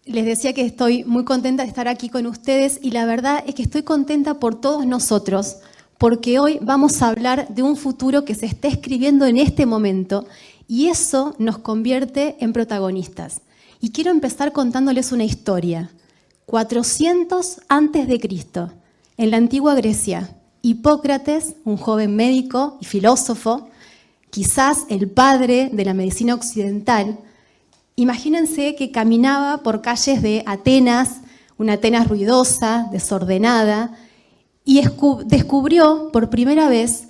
Les decía que estoy muy contenta de estar aquí con ustedes y la verdad es que estoy contenta por todos nosotros, porque hoy vamos a hablar de un futuro que se está escribiendo en este momento y eso nos convierte en protagonistas. Y quiero empezar contándoles una historia. 400 antes de Cristo, en la antigua Grecia, Hipócrates, un joven médico y filósofo, quizás el padre de la medicina occidental. Imagínense que caminaba por calles de Atenas, una Atenas ruidosa, desordenada, y descubrió por primera vez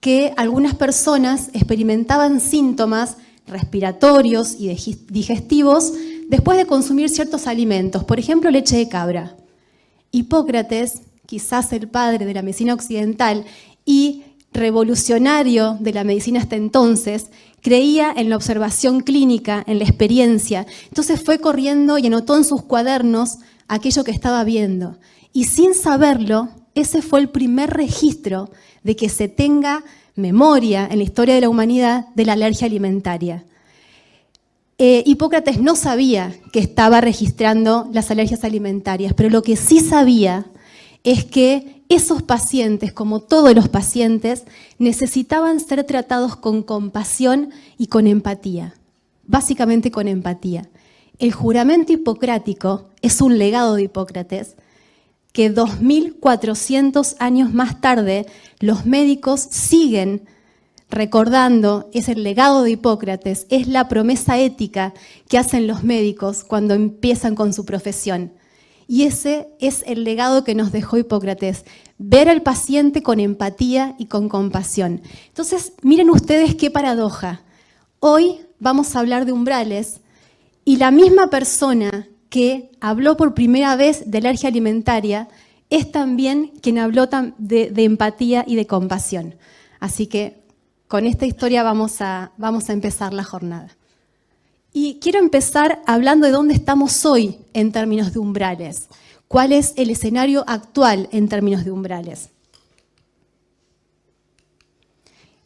que algunas personas experimentaban síntomas respiratorios y digestivos después de consumir ciertos alimentos, por ejemplo, leche de cabra. Hipócrates, quizás el padre de la medicina occidental y revolucionario de la medicina hasta entonces, creía en la observación clínica, en la experiencia. Entonces fue corriendo y anotó en sus cuadernos aquello que estaba viendo. Y sin saberlo, ese fue el primer registro de que se tenga memoria en la historia de la humanidad de la alergia alimentaria. Hipócrates no sabía que estaba registrando las alergias alimentarias, pero lo que sí sabía es que esos pacientes, como todos los pacientes, necesitaban ser tratados con compasión y con empatía, básicamente con empatía. El juramento hipocrático es un legado de Hipócrates que 2400 años más tarde los médicos siguen recordando. Es el legado de Hipócrates, es la promesa ética que hacen los médicos cuando empiezan con su profesión. Y ese es el legado que nos dejó Hipócrates, ver al paciente con empatía y con compasión. Entonces, miren ustedes qué paradoja. Hoy vamos a hablar de umbrales y la misma persona que habló por primera vez de alergia alimentaria es también quien habló de empatía y de compasión. Así que con esta historia vamos a empezar la jornada. Y quiero empezar hablando de dónde estamos hoy en términos de umbrales. ¿Cuál es el escenario actual en términos de umbrales?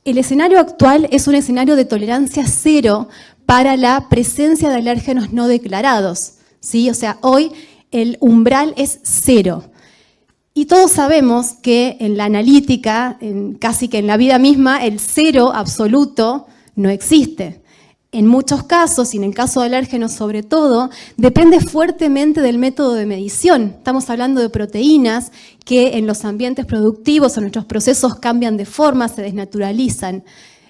El escenario actual es un escenario de tolerancia cero para la presencia de alérgenos no declarados, ¿sí? O sea, hoy el umbral es cero. Y todos sabemos que en la analítica, casi que en la vida misma, el cero absoluto no existe. En muchos casos, y en el caso de alérgenos sobre todo, depende fuertemente del método de medición. Estamos hablando de proteínas que en los ambientes productivos o nuestros procesos cambian de forma, se desnaturalizan.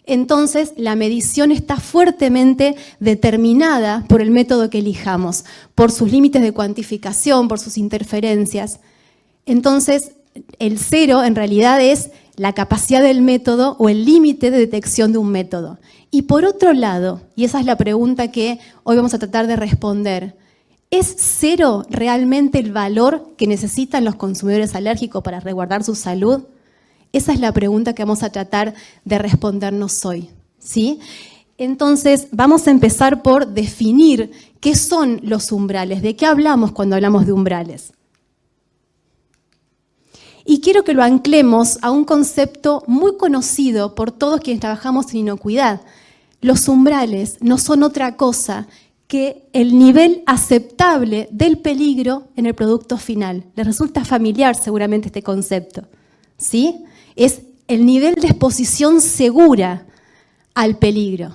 Entonces, la medición está fuertemente determinada por el método que elijamos, por sus límites de cuantificación, por sus interferencias. Entonces, el cero en realidad es la capacidad del método o el límite de detección de un método. Y por otro lado, y esa es la pregunta que hoy vamos a tratar de responder, ¿es cero realmente el valor que necesitan los consumidores alérgicos para resguardar su salud? Esa es la pregunta que vamos a tratar de respondernos hoy, ¿sí? Entonces, vamos a empezar por definir qué son los umbrales, de qué hablamos cuando hablamos de umbrales. Y quiero que lo anclemos a un concepto muy conocido por todos quienes trabajamos en inocuidad. Los umbrales no son otra cosa que el nivel aceptable del peligro en el producto final. Les resulta familiar seguramente este concepto, ¿sí? Es el nivel de exposición segura al peligro,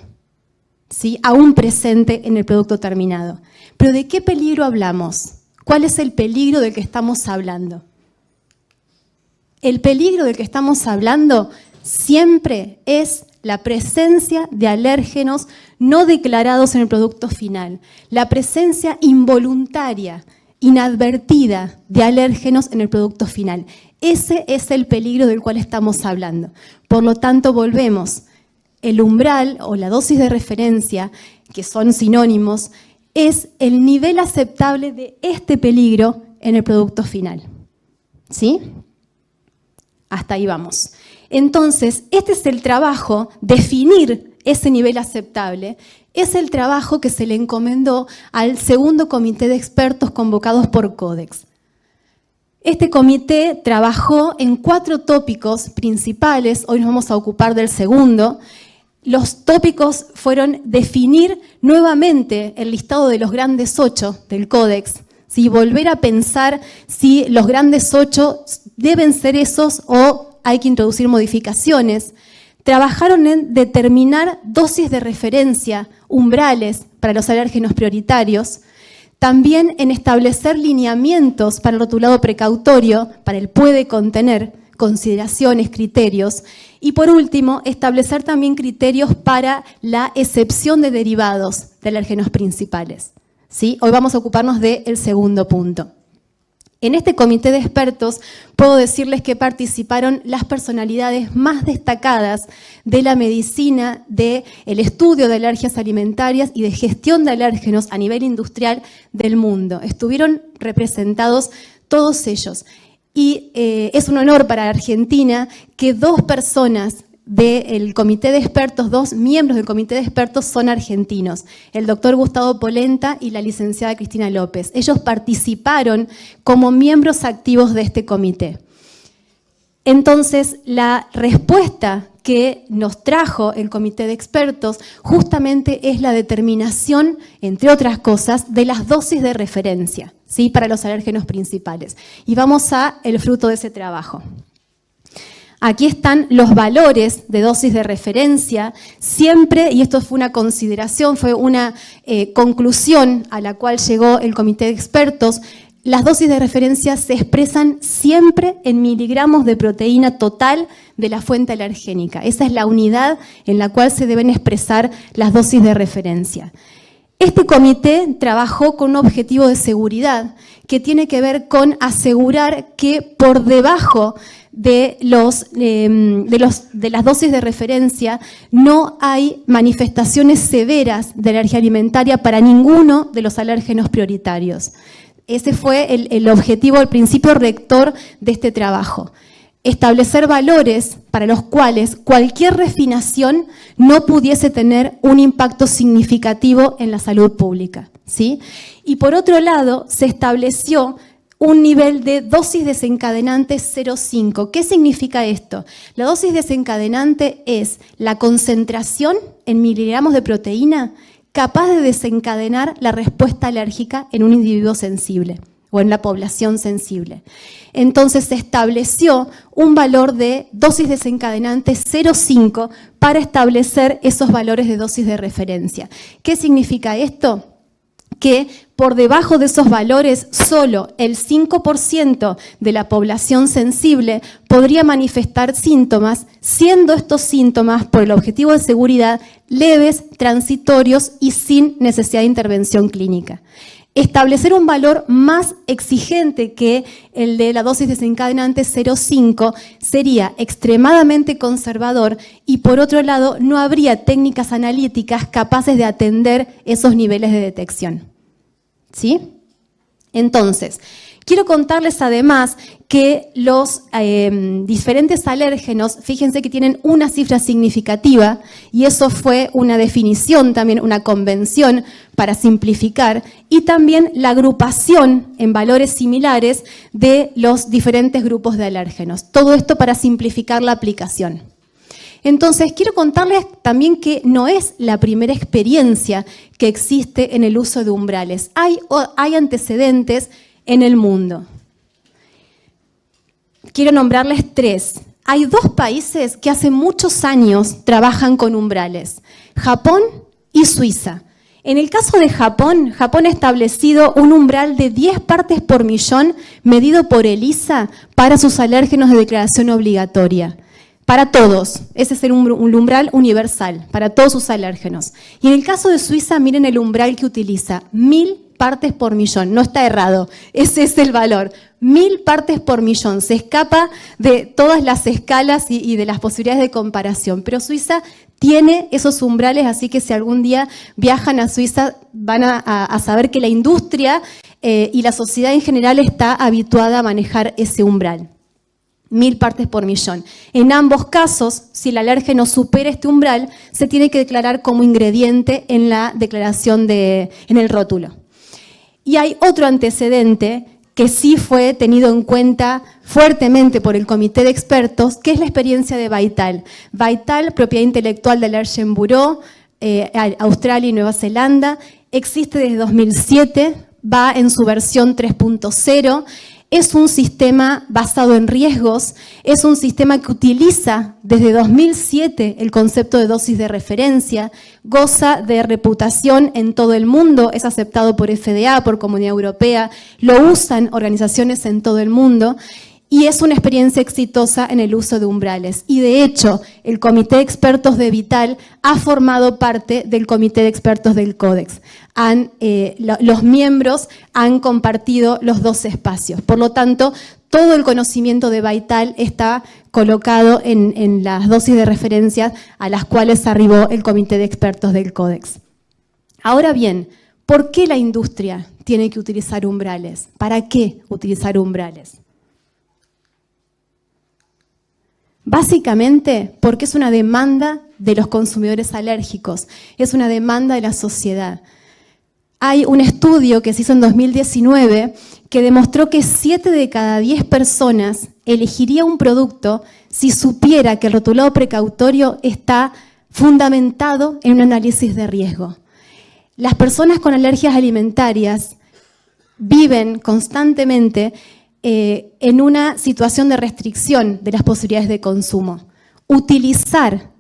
¿sí? Aún presente en el producto terminado. Pero ¿de qué peligro hablamos? ¿Cuál es el peligro del que estamos hablando? El peligro del que estamos hablando siempre es la presencia de alérgenos no declarados en el producto final, la presencia involuntaria, inadvertida de alérgenos en el producto final. Ese es el peligro del cual estamos hablando. Por lo tanto, volvemos. El umbral o la dosis de referencia, que son sinónimos, es el nivel aceptable de este peligro en el producto final. ¿Sí? Hasta ahí vamos. Entonces, este es el trabajo, definir ese nivel aceptable, es el trabajo que se le encomendó al segundo comité de expertos convocados por Codex. Este comité trabajó en 4 tópicos principales, hoy nos vamos a ocupar del segundo, los tópicos fueron definir nuevamente el listado de los grandes 8 del Códex, ¿sí? Volver a pensar si los grandes 8 deben ser esos o hay que introducir modificaciones. Trabajaron en determinar dosis de referencia, umbrales para los alérgenos prioritarios, también en establecer lineamientos para el rotulado precautorio, para el puede contener, consideraciones, criterios, y por último, establecer también criterios para la excepción de derivados de alérgenos principales, ¿sí? Hoy vamos a ocuparnos del segundo punto. En este comité de expertos puedo decirles que participaron las personalidades más destacadas de la medicina, del estudio de alergias alimentarias y de gestión de alérgenos a nivel industrial del mundo. Estuvieron representados todos ellos. Y es un honor para Argentina que 2 personas del comité de expertos, 2 miembros del comité de expertos son argentinos, el doctor Gustavo Polenta y la licenciada Cristina López. Ellos participaron como miembros activos de este comité. Entonces, la respuesta que nos trajo el comité de expertos justamente es la determinación, entre otras cosas, de las dosis de referencia, ¿sí? Para los alérgenos principales. Y vamos al fruto de ese trabajo. Aquí están los valores de dosis de referencia, siempre, y esto fue una consideración, fue una conclusión a la cual llegó el comité de expertos, las dosis de referencia se expresan siempre en miligramos de proteína total de la fuente alergénica. Esa es la unidad en la cual se deben expresar las dosis de referencia. Este comité trabajó con un objetivo de seguridad que tiene que ver con asegurar que por debajo de las dosis de referencia no hay manifestaciones severas de alergia alimentaria para ninguno de los alérgenos prioritarios. Ese fue el objetivo, el principio rector de este trabajo. Establecer valores para los cuales cualquier refinación no pudiese tener un impacto significativo en la salud pública, ¿sí? Y por otro lado, se estableció un nivel de dosis desencadenante 0,5. ¿Qué significa esto? La dosis desencadenante es la concentración en miligramos de proteína capaz de desencadenar la respuesta alérgica en un individuo sensible o en la población sensible. Entonces se estableció un valor de dosis desencadenante 0,5 para establecer esos valores de dosis de referencia. ¿Qué significa esto? Que por debajo de esos valores solo el 5% de la población sensible podría manifestar síntomas, siendo estos síntomas, por el objetivo de seguridad, leves, transitorios y sin necesidad de intervención clínica. Establecer un valor más exigente que el de la dosis desencadenante 0,5 sería extremadamente conservador y por otro lado no habría técnicas analíticas capaces de atender esos niveles de detección. ¿Sí? Entonces, quiero contarles además que los diferentes alérgenos, fíjense que tienen una cifra significativa y eso fue una definición, también una convención para simplificar, y también la agrupación en valores similares de los diferentes grupos de alérgenos. Todo esto para simplificar la aplicación. Entonces, quiero contarles también que no es la primera experiencia que existe en el uso de umbrales. Hay antecedentes en el mundo. Quiero nombrarles 3. Hay 2 países que hace muchos años trabajan con umbrales: Japón y Suiza. En el caso de Japón, Japón ha establecido un umbral de 10 partes por millón medido por ELISA para sus alérgenos de declaración obligatoria. Para todos, ese es un umbral universal, para todos sus alérgenos. Y en el caso de Suiza, miren el umbral que utiliza, 1000 partes por millón, no está errado, ese es el valor, 1000 partes por millón, se escapa de todas las escalas y de las posibilidades de comparación, pero Suiza tiene esos umbrales, así que si algún día viajan a Suiza van a saber que la industria y la sociedad en general está habituada a manejar ese umbral. 1000 partes por millón. En ambos casos, si el alérgeno supera este umbral, se tiene que declarar como ingrediente en la declaración en el rótulo. Y hay otro antecedente que sí fue tenido en cuenta fuertemente por el comité de expertos, que es la experiencia de Vital. Vital, propiedad intelectual del Ergen Bureau, Australia y Nueva Zelanda, existe desde 2007, va en su versión 3.0, es un sistema basado en riesgos, es un sistema que utiliza desde 2007 el concepto de dosis de referencia, goza de reputación en todo el mundo, es aceptado por FDA, por Comunidad Europea, lo usan organizaciones en todo el mundo y es una experiencia exitosa en el uso de umbrales. Y de hecho, el comité de expertos de Vital ha formado parte del comité de expertos del Códex. Los miembros han compartido los dos espacios. Por lo tanto, todo el conocimiento de Vital está colocado en las dosis de referencia a las cuales arribó el comité de expertos del Códex. Ahora bien, ¿por qué la industria tiene que utilizar umbrales? ¿Para qué utilizar umbrales? Básicamente porque es una demanda de los consumidores alérgicos, es una demanda de la sociedad. Hay un estudio que se hizo en 2019 que demostró que 7 de cada 10 personas elegiría un producto si supiera que el rotulado precautorio está fundamentado en un análisis de riesgo. Las personas con alergias alimentarias viven constantemente en una situación de restricción de las posibilidades de consumo. Utilizar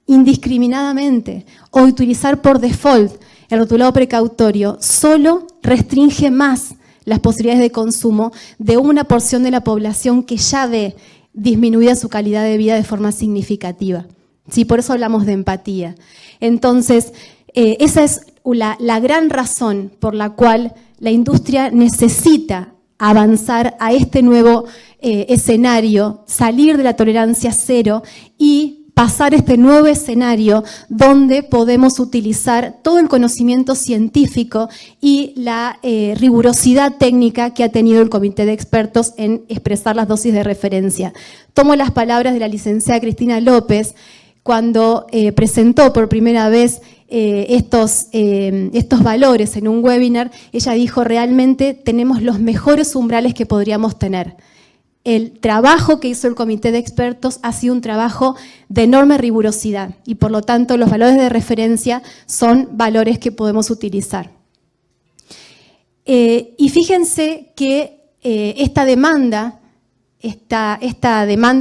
indiscriminadamente o utilizar por default el rotulado precautorio solo restringe más las posibilidades de consumo de una porción de la población que ya ve disminuida su calidad de vida de forma significativa. ¿Sí? Por eso hablamos de empatía. Entonces, esa es la gran razón por la cual la industria necesita avanzar a este nuevo escenario, salir de la tolerancia cero y pasar este nuevo escenario donde podemos utilizar todo el conocimiento científico y la rigurosidad técnica que ha tenido el comité de expertos en expresar las dosis de referencia. Tomo las palabras de la licenciada Cristina López cuando presentó por primera vez estos valores en un webinar. Ella dijo: realmente tenemos los mejores umbrales que podríamos tener. El trabajo que hizo el comité de expertos ha sido un trabajo de enorme rigurosidad y por lo tanto los valores de referencia son valores que podemos utilizar. Y fíjense que esta demanda,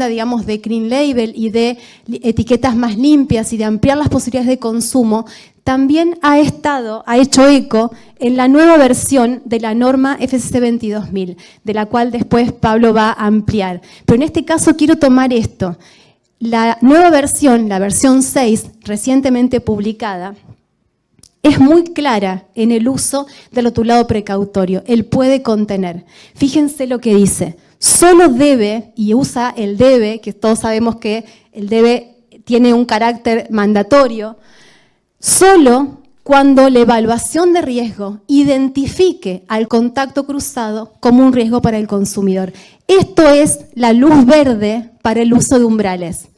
digamos, de clean label y de etiquetas más limpias y de ampliar las posibilidades de consumo, también ha hecho eco en la nueva versión de la norma FCC 22000, de la cual después Pablo va a ampliar. Pero en este caso quiero tomar esto. La nueva versión, la versión 6, recientemente publicada, es muy clara en el uso del rotulado precautorio. Él puede contener. Fíjense lo que dice. Solo debe, y usa el debe, que todos sabemos que el debe tiene un carácter mandatorio, solo cuando la evaluación de riesgo identifique al contacto cruzado como un riesgo para el consumidor. Esto es la luz verde para el uso de umbrales.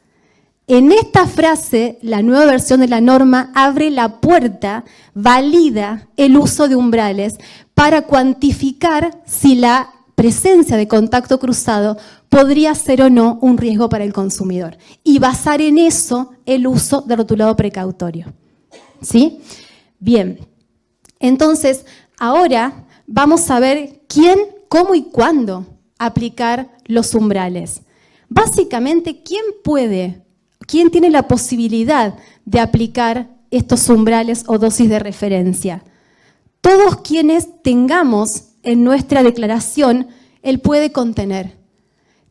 En esta frase, la nueva versión de la norma abre la puerta, valida el uso de umbrales para cuantificar si la presencia de contacto cruzado podría ser o no un riesgo para el consumidor y basar en eso el uso del rotulado precautorio. ¿Sí? Bien, entonces ahora vamos a ver quién, cómo y cuándo aplicar los umbrales. Básicamente, ¿quién tiene la posibilidad de aplicar estos umbrales o dosis de referencia? Todos quienes tengamos en nuestra declaración el puede contener.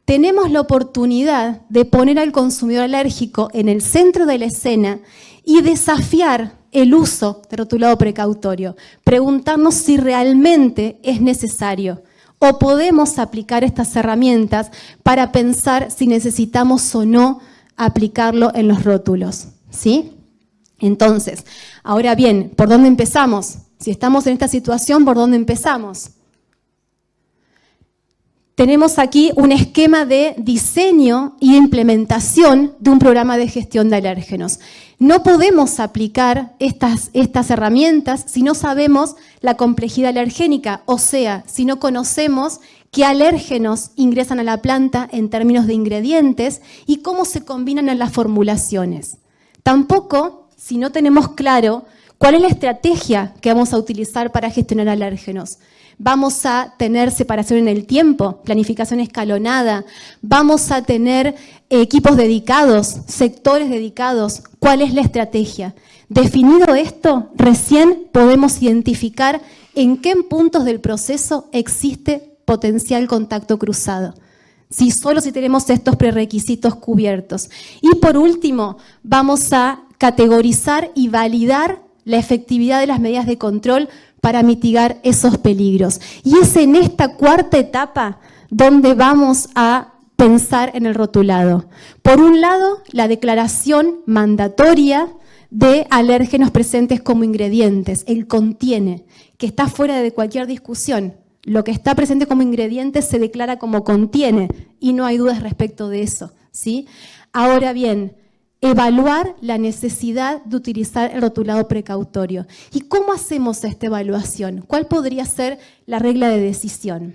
Tenemos la oportunidad de poner al consumidor alérgico en el centro de la escena y desafiar el uso de rotulado precautorio, preguntarnos si realmente es necesario o podemos aplicar estas herramientas para pensar si necesitamos o no aplicarlo en los rótulos, ¿sí? Entonces, ahora bien, ¿por dónde empezamos? Si estamos en esta situación, ¿por dónde empezamos? tenemos aquí un esquema de diseño y implementación de un programa de gestión de alérgenos. No podemos aplicar estas herramientas si no sabemos la complejidad alergénica, o sea, si no conocemos qué alérgenos ingresan a la planta en términos de ingredientes y cómo se combinan en las formulaciones. Tampoco si no tenemos claro cuál es la estrategia que vamos a utilizar para gestionar alérgenos. Vamos a tener separación en el tiempo, planificación escalonada, vamos a tener equipos dedicados, sectores dedicados. ¿Cuál es la estrategia? Definido esto, recién podemos identificar en qué puntos del proceso existe potencial contacto cruzado. Solo si tenemos estos prerequisitos cubiertos. Y por último, vamos a categorizar y validar la efectividad de las medidas de control para mitigar esos peligros. Y es en esta cuarta etapa donde vamos a pensar en el rotulado. Por un lado, la declaración mandatoria de alérgenos presentes como ingredientes, el contiene, que está fuera de cualquier discusión. Lo que está presente como ingrediente se declara como contiene y no hay dudas respecto de eso, ¿sí? Ahora bien, evaluar la necesidad de utilizar el rotulado precautorio. ¿Y cómo hacemos esta evaluación? ¿Cuál podría ser la regla de decisión?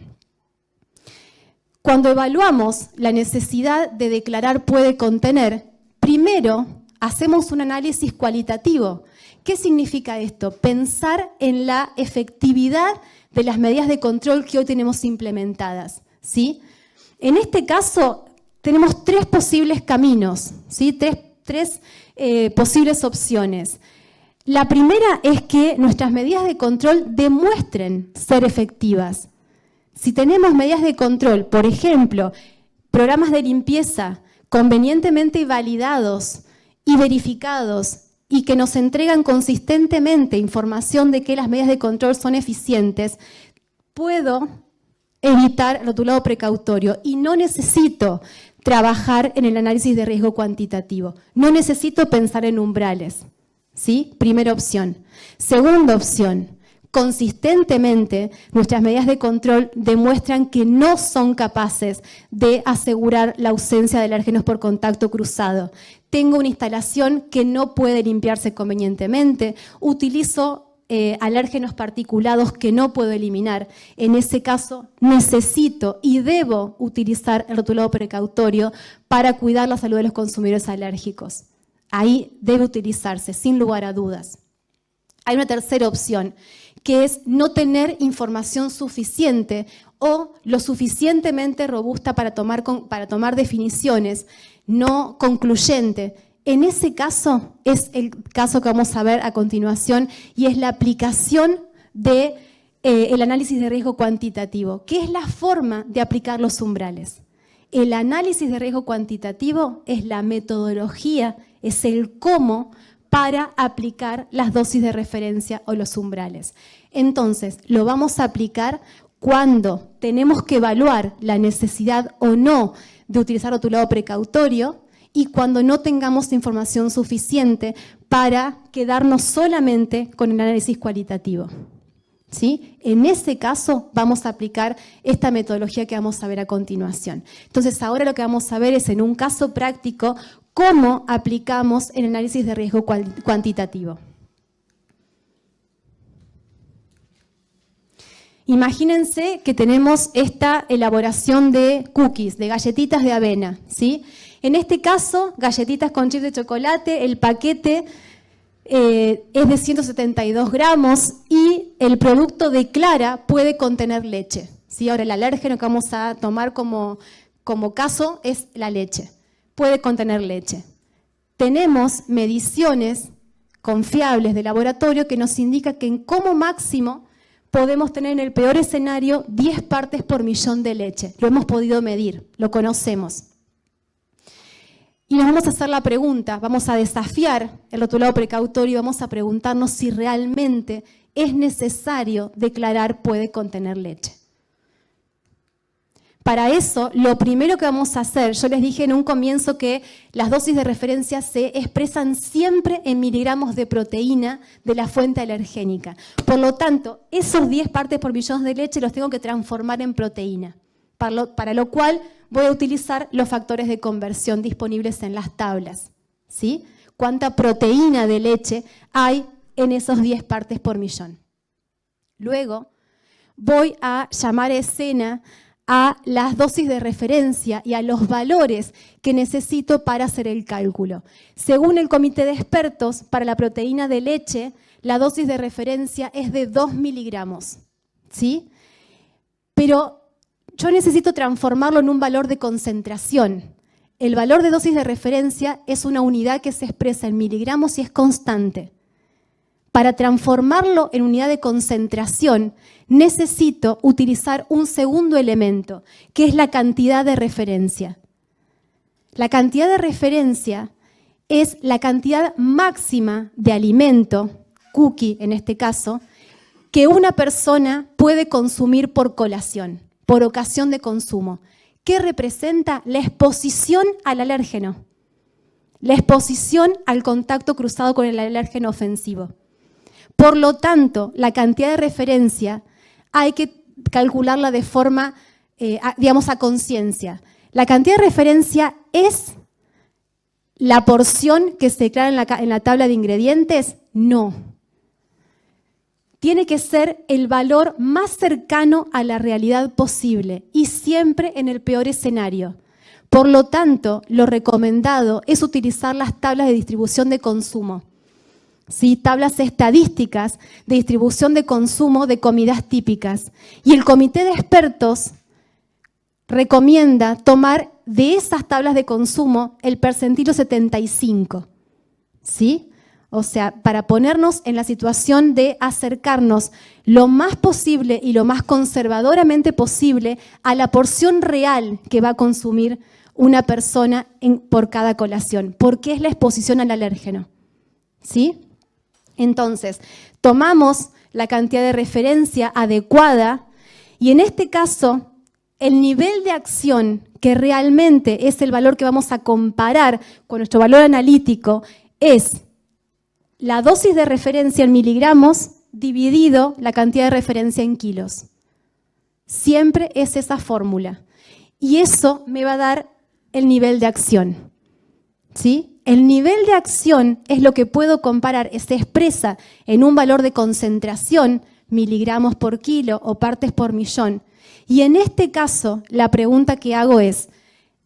Cuando evaluamos la necesidad de declarar puede contener, primero hacemos un análisis cualitativo. ¿Qué significa esto? Pensar en la efectividad de las medidas de control que hoy tenemos implementadas, ¿sí? En este caso tenemos tres posibles caminos, ¿sí? Tres posibles opciones. La primera es que nuestras medidas de control demuestren ser efectivas. Si tenemos medidas de control, por ejemplo, programas de limpieza convenientemente validados y verificados y que nos entregan consistentemente información de que las medidas de control son eficientes, puedo evitar el rotulado precautorio y no necesito trabajar en el análisis de riesgo cuantitativo. No necesito pensar en umbrales, ¿sí? Primera opción. Segunda opción, consistentemente nuestras medidas de control demuestran que no son capaces de asegurar la ausencia de alérgenos por contacto cruzado. Tengo una instalación que no puede limpiarse convenientemente, utilizo alérgenos particulados que no puedo eliminar. En ese caso, necesito y debo utilizar el rotulado precautorio para cuidar la salud de los consumidores alérgicos. Ahí debe utilizarse, sin lugar a dudas. Hay una tercera opción, que es no tener información suficiente o lo suficientemente robusta para tomar definiciones, no concluyente. En ese caso es el caso que vamos a ver a continuación y es la aplicación del análisis de riesgo cuantitativo, que es la forma de aplicar los umbrales. El análisis de riesgo cuantitativo es la metodología, es el cómo para aplicar las dosis de referencia o los umbrales. Entonces, lo vamos a aplicar cuando tenemos que evaluar la necesidad o no de utilizar rotulado precautorio y cuando no tengamos información suficiente para quedarnos solamente con el análisis cualitativo. ¿Sí? En ese caso vamos a aplicar esta metodología que vamos a ver a continuación. Entonces ahora lo que vamos a ver es en un caso práctico cómo aplicamos el análisis de riesgo cuantitativo. Imagínense que tenemos esta elaboración de cookies, de galletitas de avena, ¿sí? En este caso, galletitas con chip de chocolate, el paquete es de 172 gramos y el producto declara puede contener leche, ¿sí? Ahora el alérgeno que vamos a tomar como caso es la leche. Puede contener leche. Tenemos mediciones confiables de laboratorio que nos indica que como máximo podemos tener en el peor escenario 10 partes por millón de leche. Lo hemos podido medir, lo conocemos. Y nos vamos a hacer la pregunta, vamos a desafiar el rotulado precautorio y vamos a preguntarnos si realmente es necesario declarar puede contener leche. Para eso, lo primero que vamos a hacer, yo les dije en un comienzo que las dosis de referencia se expresan siempre en miligramos de proteína de la fuente alergénica. Por lo tanto, esos 10 partes por millón de leche los tengo que transformar en proteína. para lo cual voy a utilizar los factores de conversión disponibles en las tablas, ¿sí? Cuánta proteína de leche hay en esos 10 partes por millón. Luego voy a llamar a escena a las dosis de referencia y a los valores que necesito para hacer el cálculo. Según el comité de expertos, para la proteína de leche, la dosis de referencia es de 2 miligramos, ¿sí? Pero yo necesito transformarlo en un valor de concentración. El valor de dosis de referencia es una unidad que se expresa en miligramos y es constante. Para transformarlo en unidad de concentración, necesito utilizar un segundo elemento, que es la cantidad de referencia. La cantidad de referencia es la cantidad máxima de alimento, cookie en este caso, que una persona puede consumir por colación, por ocasión de consumo. ¿Qué representa? La exposición al alérgeno, la exposición al contacto cruzado con el alérgeno ofensivo. Por lo tanto, la cantidad de referencia hay que calcularla de forma, digamos, a conciencia. ¿La cantidad de referencia es la porción que se declara en la tabla de ingredientes? No. Tiene que ser el valor más cercano a la realidad posible y siempre en el peor escenario. Por lo tanto, lo recomendado es utilizar las tablas de distribución de consumo. ¿Sí? Tablas estadísticas de distribución de consumo de comidas típicas. Y el comité de expertos recomienda tomar de esas tablas de consumo el percentilo 75. ¿Sí? O sea, para ponernos en la situación de acercarnos lo más posible y lo más conservadoramente posible a la porción real que va a consumir una persona por cada colación, porque es la exposición al alérgeno. ¿Sí? Entonces, tomamos la cantidad de referencia adecuada y en este caso, el nivel de acción, que realmente es el valor que vamos a comparar con nuestro valor analítico, es la dosis de referencia en miligramos dividido la cantidad de referencia en kilos. Siempre es esa fórmula. Y eso me va a dar el nivel de acción. ¿Sí? El nivel de acción es lo que puedo comparar, se expresa en un valor de concentración, miligramos por kilo o partes por millón. Y en este caso, la pregunta que hago es,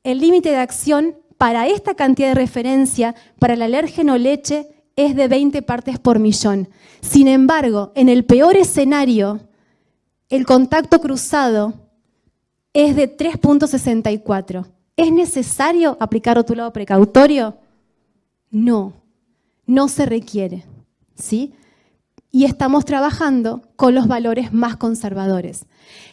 el límite de acción para esta cantidad de referencia, para el alérgeno leche, es de 20 partes por millón. Sin embargo, en el peor escenario, el contacto cruzado es de 3.64. ¿Es necesario aplicar rotulado precautorio? No, no se requiere, ¿sí? Y estamos trabajando con los valores más conservadores.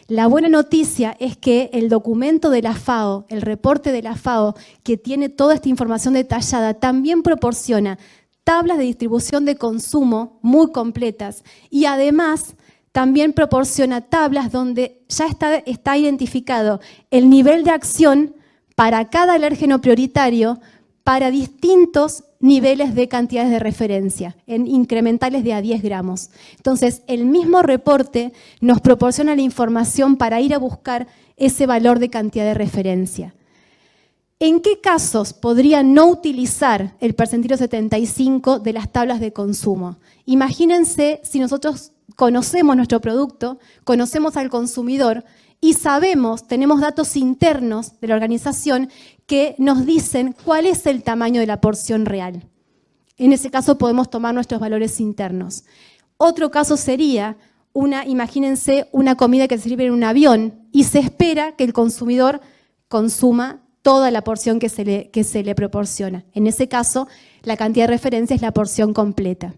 La buena noticia es que el documento de la FAO, el reporte de la FAO, que tiene toda esta información detallada, también proporciona tablas de distribución de consumo muy completas y además también proporciona tablas donde ya está identificado el nivel de acción para cada alérgeno prioritario para distintos niveles de cantidades de referencia, en incrementales de a 10 gramos. Entonces, el mismo reporte nos proporciona la información para ir a buscar ese valor de cantidad de referencia. ¿En qué casos podría no utilizar el percentilo 75 de las tablas de consumo? Imagínense si nosotros conocemos nuestro producto, conocemos al consumidor y sabemos, tenemos datos internos de la organización que nos dicen cuál es el tamaño de la porción real. En ese caso podemos tomar nuestros valores internos. Otro caso sería, imagínense una comida que se sirve en un avión y se espera que el consumidor consuma toda la porción que se le proporciona. En ese caso, la cantidad de referencia es la porción completa.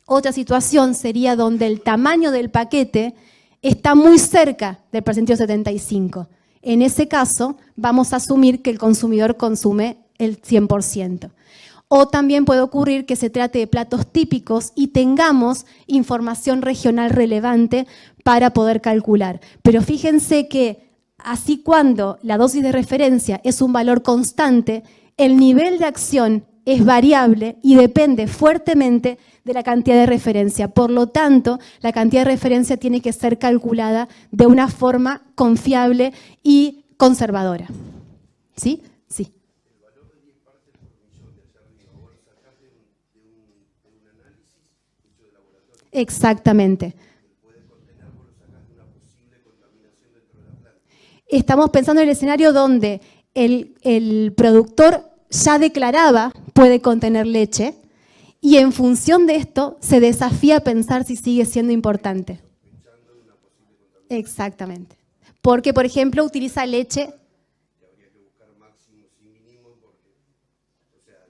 Otra situación sería donde el tamaño del paquete está muy cerca del percentilo 75. En ese caso, vamos a asumir que el consumidor consume el 100%. O también puede ocurrir que se trate de platos típicos y tengamos información regional relevante para poder calcular. Pero fíjense que así cuando la dosis de referencia es un valor constante, el nivel de acción es variable y depende fuertemente de la cantidad de referencia. Por lo tanto, la cantidad de referencia tiene que ser calculada de una forma confiable y conservadora. ¿Sí? Sí. El valor de 10 partes por millón de allá arriba, vos lo sacás de un análisis hecho de laboratorio. Exactamente. Puede contener, vos lo sacás de una posible contaminación dentro de la planta. Estamos pensando en el escenario donde el productor ya declaraba puede contener leche y en función de esto se desafía a pensar si sigue siendo importante. Exactamente. Porque, por ejemplo, utiliza leche. Y habría que buscar máximos y mínimos porque, o sea,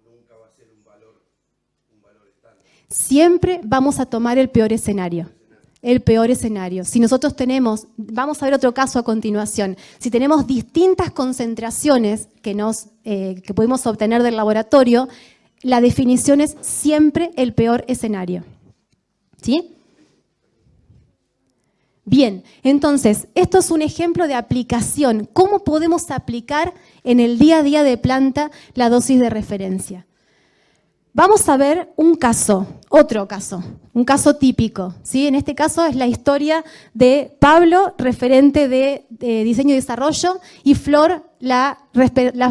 nunca va a ser un valor estándar. Siempre vamos a tomar el peor escenario. El peor escenario. Si nosotros tenemos, vamos a ver otro caso a continuación, si tenemos distintas concentraciones que pudimos obtener del laboratorio, la definición es siempre el peor escenario. ¿Sí? Bien, entonces, esto es un ejemplo de aplicación. ¿Cómo podemos aplicar en el día a día de planta la dosis de referencia? Vamos a ver un caso, otro caso, un caso típico, ¿sí? En este caso es la historia de Pablo, referente de diseño y desarrollo, y Flor, la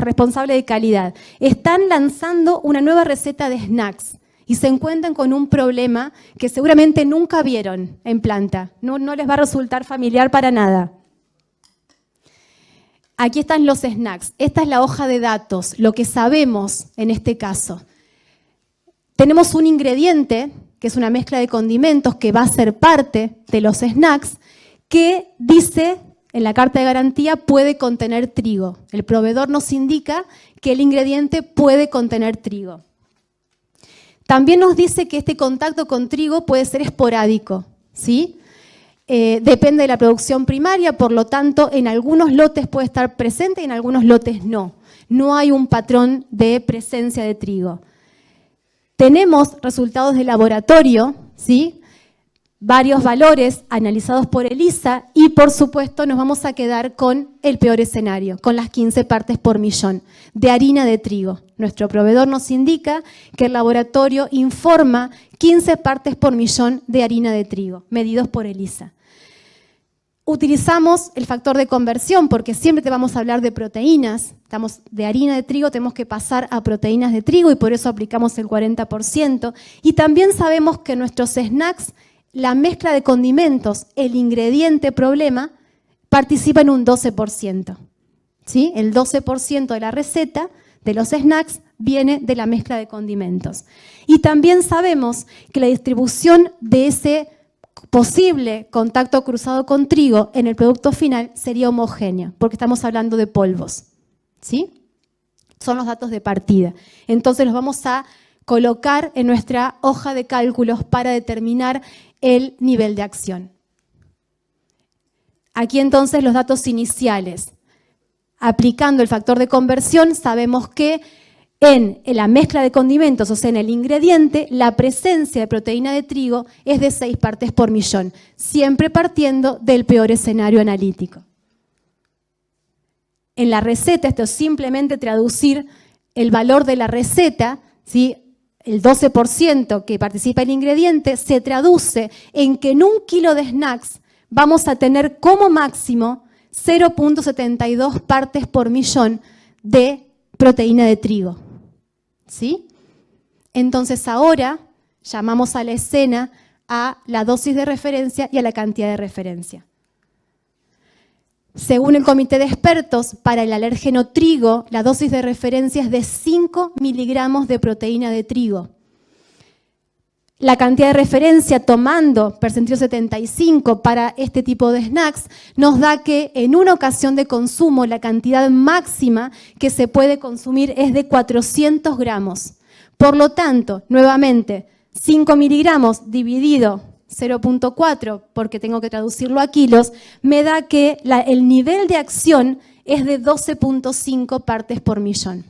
responsable de calidad. Están lanzando una nueva receta de snacks y se encuentran con un problema que seguramente nunca vieron en planta. No les va a resultar familiar para nada. Aquí están los snacks. Esta es la hoja de datos, lo que sabemos en este caso. Tenemos un ingrediente, que es una mezcla de condimentos que va a ser parte de los snacks, que dice en la carta de garantía puede contener trigo. El proveedor nos indica que el ingrediente puede contener trigo. También nos dice que este contacto con trigo puede ser esporádico, ¿sí? Depende de la producción primaria, por lo tanto, en algunos lotes puede estar presente y en algunos lotes no. No hay un patrón de presencia de trigo. Tenemos resultados de laboratorio, ¿sí? Varios valores analizados por ELISA y, por supuesto, nos vamos a quedar con el peor escenario, con las 15 partes por millón de harina de trigo. Nuestro proveedor nos indica que el laboratorio informa 15 partes por millón de harina de trigo, medidos por ELISA. Utilizamos el factor de conversión porque siempre te vamos a hablar de proteínas. Estamos de harina de trigo, tenemos que pasar a proteínas de trigo y por eso aplicamos el 40%. Y también sabemos que nuestros snacks, la mezcla de condimentos, el ingrediente problema, participa en un 12%. ¿Sí? El 12% de la receta de los snacks viene de la mezcla de condimentos. Y también sabemos que la distribución de ese posible contacto cruzado con trigo en el producto final sería homogéneo, porque estamos hablando de polvos, ¿sí? Son los datos de partida. Entonces los vamos a colocar en nuestra hoja de cálculos para determinar el nivel de acción. Aquí entonces los datos iniciales. Aplicando el factor de conversión, sabemos que en la mezcla de condimentos, o sea, en el ingrediente, la presencia de proteína de trigo es de 6 partes por millón, siempre partiendo del peor escenario analítico. En la receta, esto es simplemente traducir el valor de la receta, ¿sí? El 12% que participa el ingrediente se traduce en que en 1 kilo de snacks vamos a tener como máximo 0.72 partes por millón de proteína de trigo. ¿Sí? Entonces ahora llamamos a la escena a la dosis de referencia y a la cantidad de referencia. Según el comité de expertos, para el alérgeno trigo, la dosis de referencia es de 5 miligramos de proteína de trigo. La cantidad de referencia tomando percentil 75 para este tipo de snacks nos da que en una ocasión de consumo la cantidad máxima que se puede consumir es de 400 gramos. Por lo tanto, nuevamente, 5 miligramos dividido 0.4, porque tengo que traducirlo a kilos, me da que el nivel de acción es de 12.5 partes por millón.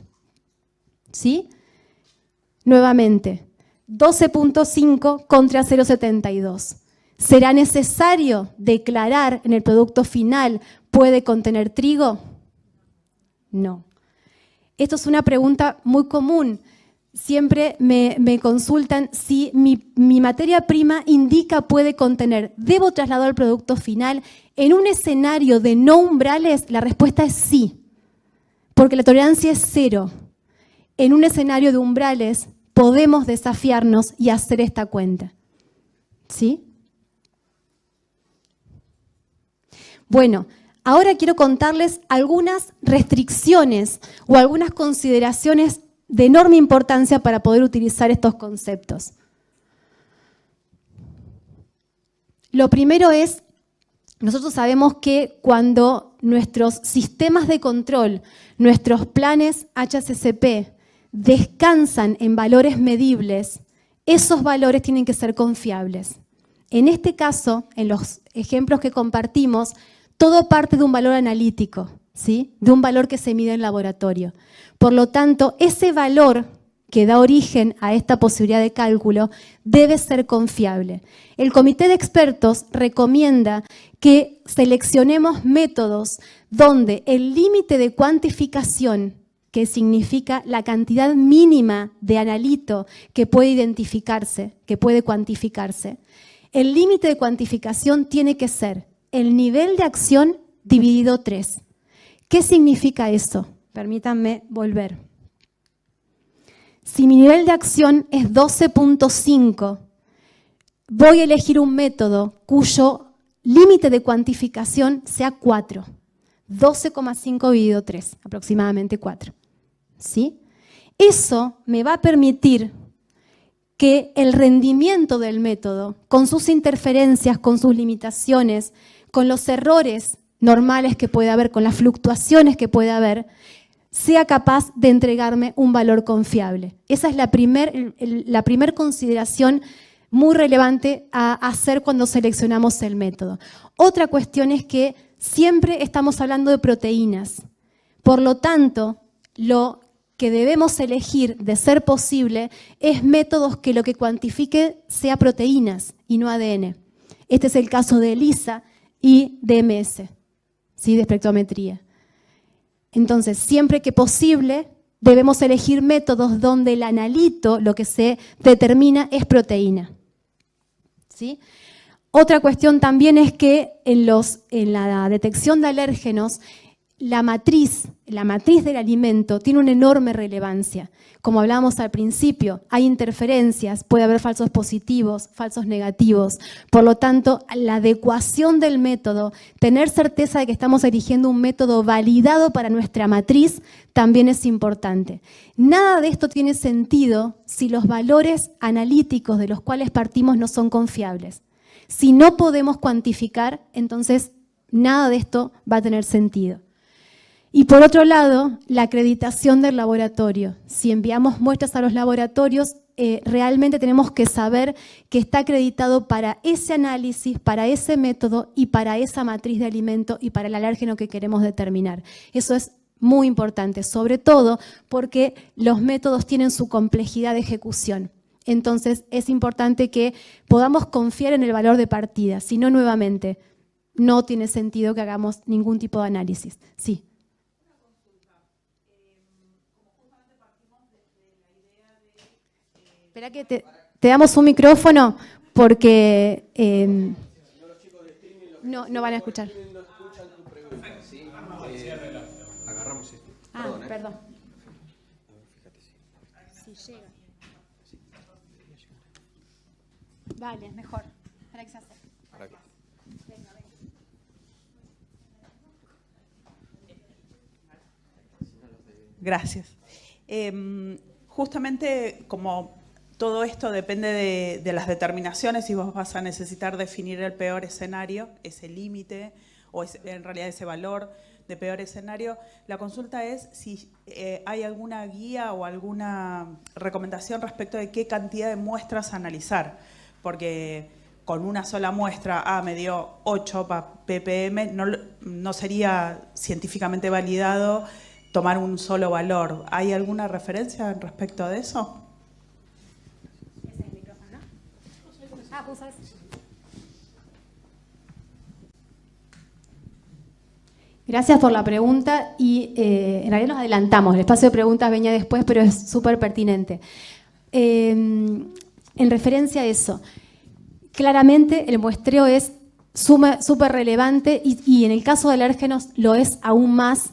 ¿Sí? Nuevamente. 12.5 contra 0.72. ¿Será necesario declarar en el producto final puede contener trigo? No. Esto es una pregunta muy común. siempre me consultan si mi materia prima indica puede contener. ¿Debo trasladar el producto final? En un escenario de no umbrales, la respuesta es sí, porque la tolerancia es 0. En un escenario de umbrales podemos desafiarnos y hacer esta cuenta. ¿Sí? Bueno, ahora quiero contarles algunas restricciones o algunas consideraciones de enorme importancia para poder utilizar estos conceptos. Lo primero es, nosotros sabemos que cuando nuestros sistemas de control, nuestros planes HACCP descansan en valores medibles, esos valores tienen que ser confiables. En este caso, en los ejemplos que compartimos, todo parte de un valor analítico, ¿sí? De un valor que se mide en laboratorio. Por lo tanto, ese valor que da origen a esta posibilidad de cálculo debe ser confiable. El comité de expertos recomienda que seleccionemos métodos donde el límite de cuantificación, que significa la cantidad mínima de analito que puede identificarse, que puede cuantificarse, el límite de cuantificación tiene que ser el nivel de acción dividido 3. ¿Qué significa eso? Permítanme volver. Si mi nivel de acción es 12.5, voy a elegir un método cuyo límite de cuantificación sea 4. 12,5 dividido 3, aproximadamente 4. ¿Sí? Eso me va a permitir que el rendimiento del método, con sus interferencias, con sus limitaciones, con los errores normales que puede haber, con las fluctuaciones que puede haber, sea capaz de entregarme un valor confiable. Esa es la primer consideración muy relevante a hacer cuando seleccionamos el método. Otra cuestión es que siempre estamos hablando de proteínas. Por lo tanto, lo que debemos elegir, de ser posible, es métodos que lo que cuantifique sea proteínas y no ADN. Este es el caso de ELISA y DMS, ¿sí? De espectrometría. Entonces, siempre que posible, debemos elegir métodos donde el analito, lo que se determina, es proteína. ¿Sí? Otra cuestión también es que en la detección de alérgenos, la matriz del alimento tiene una enorme relevancia. Como hablábamos al principio, hay interferencias, puede haber falsos positivos, falsos negativos. Por lo tanto, la adecuación del método, tener certeza de que estamos eligiendo un método validado para nuestra matriz, también es importante. Nada de esto tiene sentido si los valores analíticos de los cuales partimos no son confiables. Si no podemos cuantificar, entonces nada de esto va a tener sentido. Y por otro lado, la acreditación del laboratorio. Si enviamos muestras a los laboratorios, realmente tenemos que saber que está acreditado para ese análisis, para ese método y para esa matriz de alimento y para el alérgeno que queremos determinar. Eso es muy importante, sobre todo porque los métodos tienen su complejidad de ejecución. Entonces, es importante que podamos confiar en el valor de partida, si no, nuevamente, no tiene sentido que hagamos ningún tipo de análisis. Sí. Espera que te damos un micrófono porque no van a escuchar. Agarramos esto. Perdón. Si llega. Dale, mejor. ¿Para qué se hace? ¿Para qué? Venga. Gracias. Justamente como todo esto depende de las determinaciones y vos vas a necesitar definir el peor escenario, ese límite o en realidad ese valor de peor escenario, la consulta es si hay alguna guía o alguna recomendación respecto de qué cantidad de muestras analizar, porque con una sola muestra, me dio 8 ppm, no sería científicamente validado tomar un solo valor. ¿Hay alguna referencia respecto de eso? Ese es el micrófono, ¿no? ¿Vos sabés? Gracias por la pregunta y en realidad nos adelantamos. El espacio de preguntas venía después, pero es súper pertinente. En referencia a eso, claramente el muestreo es súper relevante y en el caso de alérgenos lo es aún más.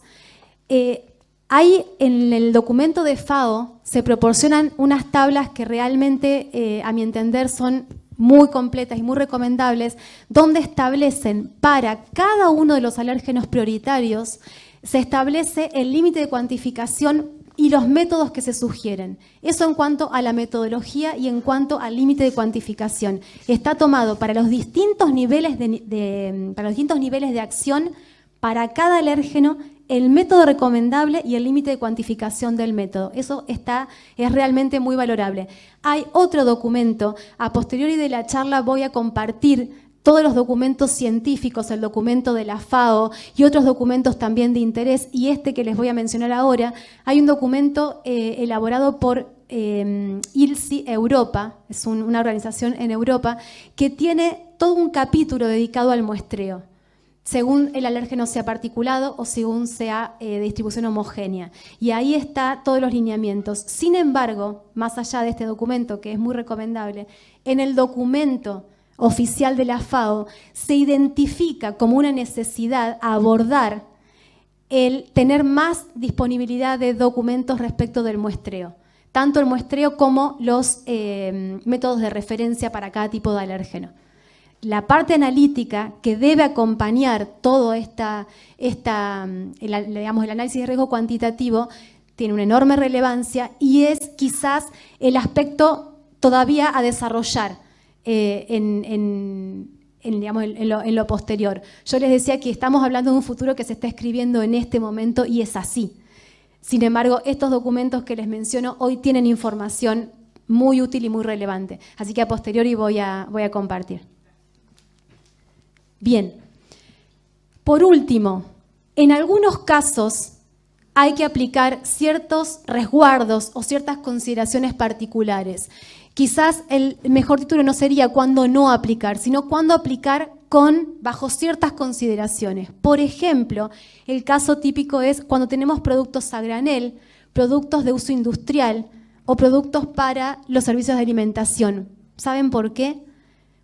Hay en el documento de FAO se proporcionan unas tablas que realmente, a mi entender, son muy completas y muy recomendables, donde establecen para cada uno de los alérgenos prioritarios, se establece el límite de cuantificación y los métodos que se sugieren. Eso en cuanto a la metodología y en cuanto al límite de cuantificación. Está tomado para los distintos niveles de acción, para cada alérgeno, el método recomendable y el límite de cuantificación del método. Eso es realmente muy valorable. Hay otro documento, a posteriori de la charla voy a compartir todos los documentos científicos, el documento de la FAO y otros documentos también de interés, y este que les voy a mencionar ahora, hay un documento elaborado por ILSI Europa, es una organización en Europa, que tiene todo un capítulo dedicado al muestreo, según el alérgeno sea particulado o según sea de distribución homogénea. Y ahí está todos los lineamientos. Sin embargo, más allá de este documento, que es muy recomendable, en el documento oficial de la FAO se identifica como una necesidad a abordar el tener más disponibilidad de documentos respecto del muestreo. Tanto el muestreo como los métodos de referencia para cada tipo de alérgeno. La parte analítica que debe acompañar todo el análisis de riesgo cuantitativo tiene una enorme relevancia y es quizás el aspecto todavía a desarrollar en lo posterior. Yo les decía que estamos hablando de un futuro que se está escribiendo en este momento y es así. Sin embargo, estos documentos que les menciono hoy tienen información muy útil y muy relevante. Así que a posteriori voy a compartir. Bien, por último, en algunos casos hay que aplicar ciertos resguardos o ciertas consideraciones particulares. Quizás el mejor título no sería cuándo no aplicar, sino cuándo aplicar bajo ciertas consideraciones. Por ejemplo, el caso típico es cuando tenemos productos a granel, productos de uso industrial o productos para los servicios de alimentación. ¿Saben por qué?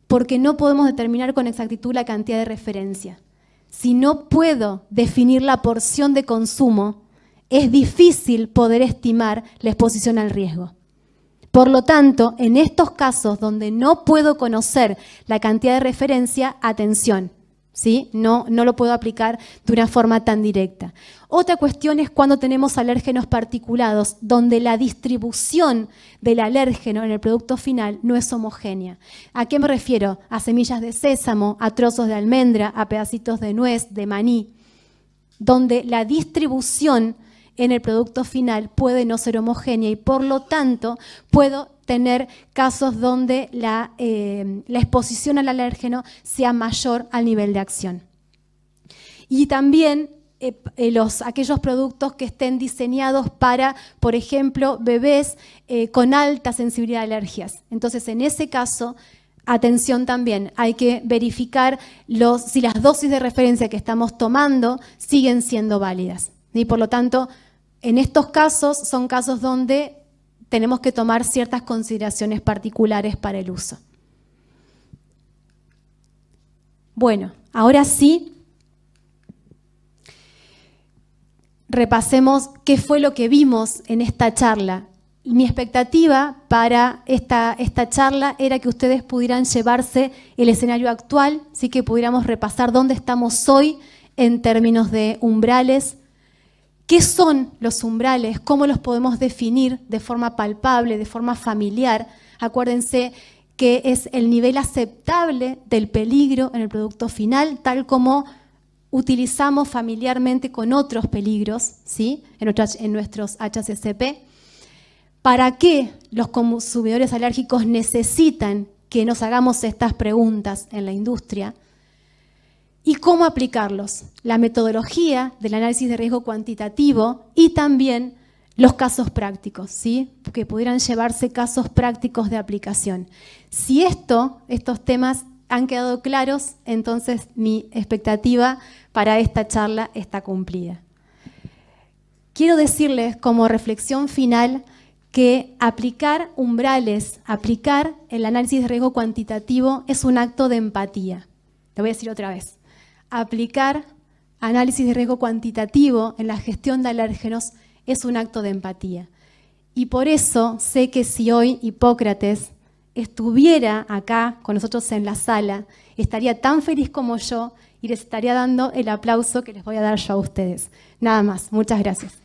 Porque no podemos determinar con exactitud la cantidad de referencia. Si no puedo definir la porción de consumo, es difícil poder estimar la exposición al riesgo. Por lo tanto, en estos casos donde no puedo conocer la cantidad de referencia, atención, ¿sí? No lo puedo aplicar de una forma tan directa. Otra cuestión es cuando tenemos alérgenos particulados, donde la distribución del alérgeno en el producto final no es homogénea. ¿A qué me refiero? A semillas de sésamo, a trozos de almendra, a pedacitos de nuez, de maní, donde la distribución en el producto final puede no ser homogénea y por lo tanto puedo tener casos donde la exposición al alérgeno sea mayor al nivel de acción. Y también aquellos productos que estén diseñados para, por ejemplo, bebés con alta sensibilidad a alergias. Entonces, en ese caso, atención también, hay que verificar si las dosis de referencia que estamos tomando siguen siendo válidas. Y por lo tanto, en estos casos son casos donde tenemos que tomar ciertas consideraciones particulares para el uso. Bueno, ahora sí, repasemos qué fue lo que vimos en esta charla. Mi expectativa para esta charla era que ustedes pudieran llevarse el escenario actual, ¿sí? Que pudiéramos repasar dónde estamos hoy en términos de umbrales. ¿Qué son los umbrales? ¿Cómo los podemos definir de forma palpable, de forma familiar? Acuérdense que es el nivel aceptable del peligro en el producto final, tal como utilizamos familiarmente con otros peligros, ¿sí? en nuestros HACCP. ¿Para qué los consumidores alérgicos necesitan que nos hagamos estas preguntas en la industria? ¿Y cómo aplicarlos? La metodología del análisis de riesgo cuantitativo y también los casos prácticos, ¿sí? Que pudieran llevarse casos prácticos de aplicación. Si estos temas han quedado claros, entonces mi expectativa para esta charla está cumplida. Quiero decirles como reflexión final que aplicar umbrales, aplicar el análisis de riesgo cuantitativo es un acto de empatía. Te voy a decir otra vez. Aplicar análisis de riesgo cuantitativo en la gestión de alérgenos es un acto de empatía. Y por eso sé que si hoy Hipócrates estuviera acá con nosotros en la sala, estaría tan feliz como yo y les estaría dando el aplauso que les voy a dar yo a ustedes. Nada más. Muchas gracias.